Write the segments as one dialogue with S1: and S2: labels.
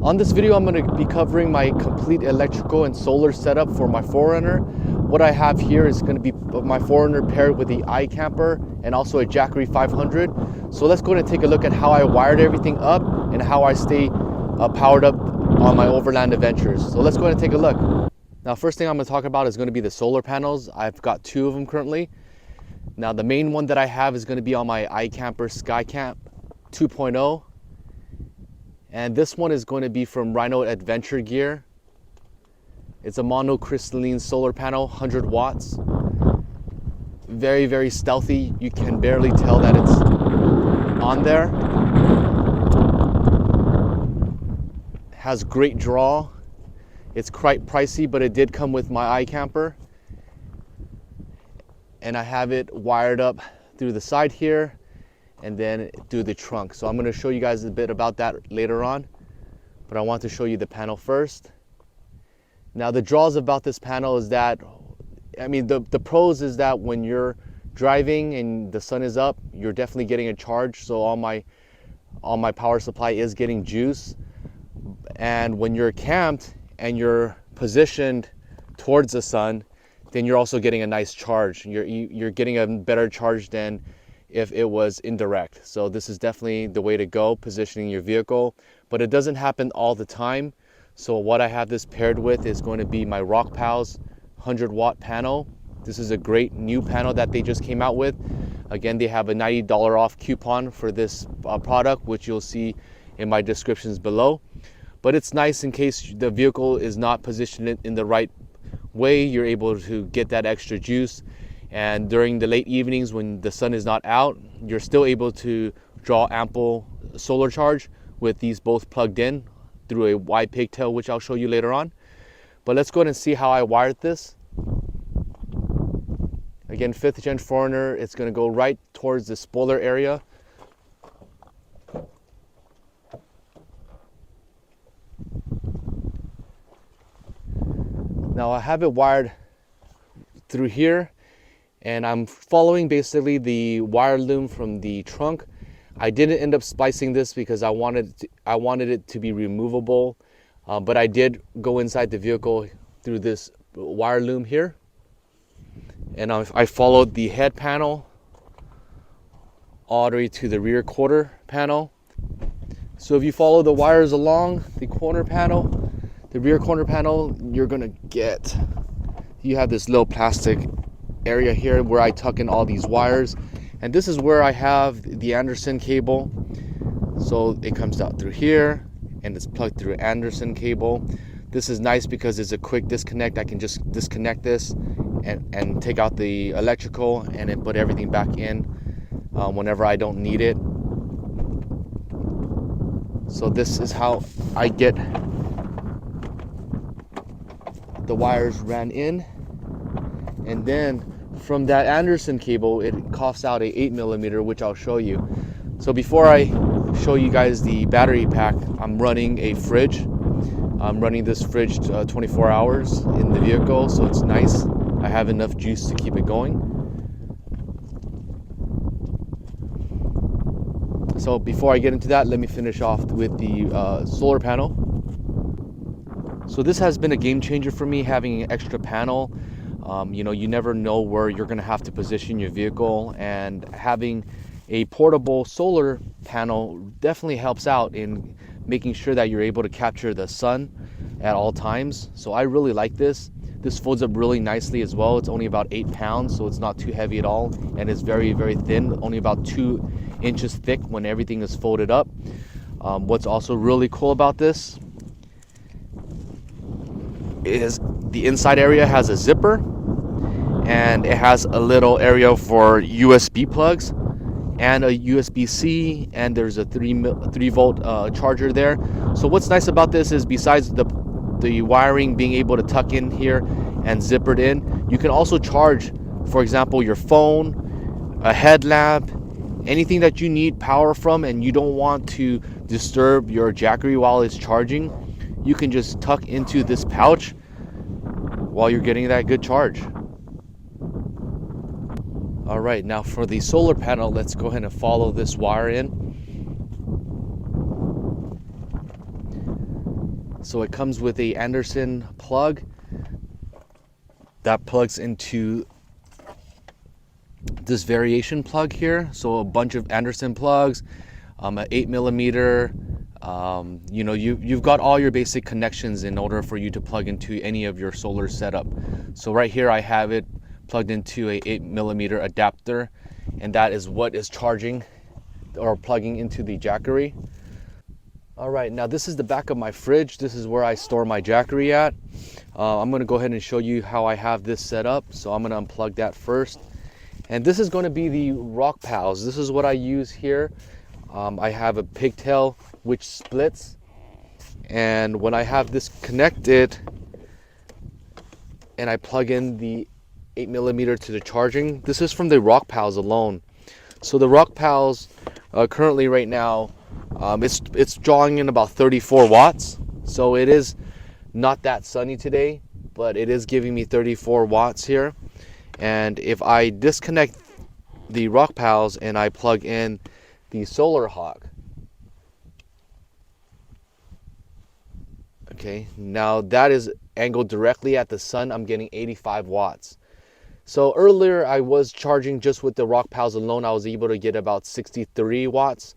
S1: On this video, I'm going to be covering my complete electrical and solar setup for my 4Runner. What I have here is going to be my 4Runner paired with the iKamper and also a JACKERY 500. So let's go ahead and take a look at how I wired everything up and how I stay powered up on my overland adventures. So let's go ahead and take a look. Now, first thing I'm going to talk about is going to be the solar panels. I've got two of them currently. Now, the main one that I have is going to be on my iKamper Skycamp 2.0. And this one is going to be from Rhino Adventure Gear. It's a monocrystalline solar panel, 100 watts. Very, very stealthy. You can barely tell that it's on there. Has great draw. It's quite pricey, but it did come with my iKamper. And I have it wired up through the side here and then through the trunk. So I'm going to show you guys a bit about that later on, but I want to show you the panel first. Now, the draws about this panel is that, the pros is that when you're driving and the sun is up, you're definitely getting a charge. So all my power supply is getting juice. And when you're camped and you're positioned towards the sun, then you're also getting a nice charge. You're getting a better charge than if it was indirect. So this is definitely the way to go, positioning your vehicle, but it doesn't happen all the time. So what I have this paired with is going to be my Rockpals 100-watt panel. This is a great new panel that they just came out with. Again, they have a $90 off coupon for this product, which you'll see in my descriptions below. But it's nice in case the vehicle is not positioned in the right way. You're able to get that extra juice. And during the late evenings when the sun is not out, you're still able to draw ample solar charge with these both plugged in through a wide pigtail, which I'll show you later on. But let's go ahead and see how I wired this. Again, 5th gen 4Runner, it's going to go right towards the spoiler area. Now I have it wired through here, and I'm following basically the wire loom from the trunk. I didn't end up splicing this because I wanted it to be removable, but I did go inside the vehicle through this wire loom here, and I followed the head panel all the way to the rear quarter panel. So if you follow the wires along the corner panel, the rear corner panel, you're gonna get, you have this little plastic area here where I tuck in all these wires, and this is where I have the Anderson cable. So it comes out through here and it's plugged through Anderson cable. This is nice because it's a quick disconnect. I can just disconnect this and take out the electrical and then put everything back in whenever I don't need it. So this is how I get the wires ran in, and then from that Anderson cable it coughs out a 8mm, which I'll show you. So before I show you guys the battery pack, I'm running a fridge. I'm running this fridge 24 hours in the vehicle, so it's nice. I have enough juice to keep it going. So before I get into that, let me finish off with the solar panel. So this has been a game changer for me, having an extra panel. You never know where you're going to have to position your vehicle, and having a portable solar panel definitely helps out in making sure that you're able to capture the sun at all times. So I really like this. This folds up really nicely as well. It's only about 8 pounds, so it's not too heavy at all, and it's very, very thin, only about 2 inches thick when everything is folded up. What's also really cool about this is the inside area has a zipper, and it has a little area for USB plugs and a USB-C, and there's a 3-volt charger there. So what's nice about this is, besides the wiring being able to tuck in here and zipper it in, you can also charge, for example, your phone, a headlamp, anything that you need power from and you don't want to disturb your JACKERY while it's charging. You can just tuck into this pouch while you're getting that good charge. All right, now for the solar panel, let's go ahead and follow this wire in. So it comes with a Anderson plug that plugs into this variation plug here. So a bunch of Anderson plugs, an 8mm. You know, you've got all your basic connections in order for you to plug into any of your solar setup. So right here I have it plugged into a 8mm adapter, and that is what is charging or plugging into the Jackery. All right, now this is the back of my fridge. This is where I store my Jackery at. I'm gonna go ahead and show you how I have this set up. So I'm gonna unplug that first. And this is gonna be the Rockpals. This is what I use here. I have a pigtail which splits. And when I have this connected and I plug in the 8mm to the charging, this is from the Rockpals alone. So the Rockpals currently right now, it's drawing in about 34 watts. So it is not that sunny today, but it is giving me 34 watts here. And if I disconnect the Rockpals and I plug in the Solarhawk, okay, now that is angled directly at the sun. I'm getting 85 watts. So earlier I was charging just with the Rockpals alone. I was able to get about 63 watts,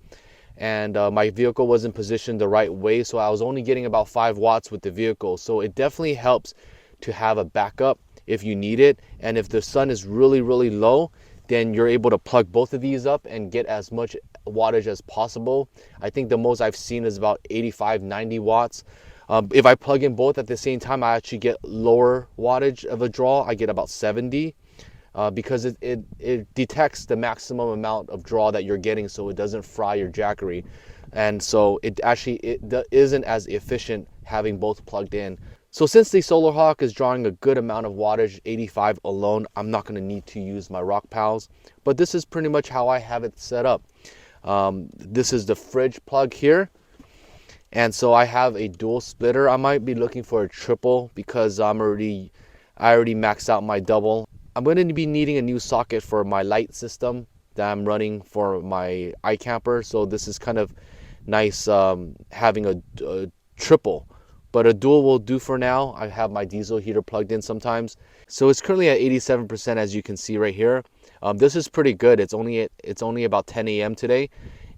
S1: and my vehicle wasn't positioned the right way, so I was only getting about 5 watts with the vehicle. So it definitely helps to have a backup if you need it. And if the sun is really low, then you're able to plug both of these up and get as much wattage as possible. I think the most I've seen is about 85-90 watts. If I plug in both at the same time, I actually get lower wattage of a draw. I get about 70 because it detects the maximum amount of draw that you're getting, so it doesn't fry your Jackery. And so it isn't as efficient having both plugged in. So since the Solarhawk is drawing a good amount of wattage, 85 alone, I'm not going to need to use my Rockpals. But this is pretty much how I have it set up. This is the fridge plug here. And so I have a dual splitter. I might be looking for a triple because I already maxed out my double. I'm going to be needing a new socket for my light system that I'm running for my iKamper. So this is kind of nice having a triple. But a dual will do for now. I have my diesel heater plugged in sometimes. So it's currently at 87%, as you can see right here. This is pretty good. It's only about 10 a.m. today.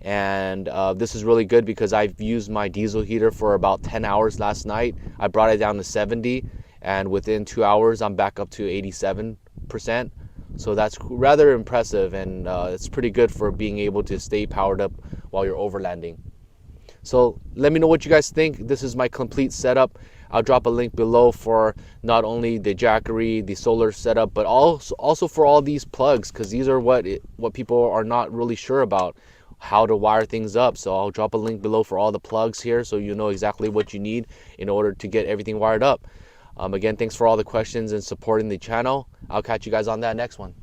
S1: And this is really good because I've used my diesel heater for about 10 hours last night. I brought it down to 70, and within 2 hours I'm back up to 87%. So that's rather impressive, and it's pretty good for being able to stay powered up while you're overlanding. So let me know what you guys think. This is my complete setup. I'll drop a link below for not only the Jackery, the solar setup, but also for all these plugs, because these are what people are not really sure about, how to wire things up. So I'll drop a link below for all the plugs here so you know exactly what you need in order to get everything wired up. Again, thanks for all the questions and supporting the channel. I'll catch you guys on that next one.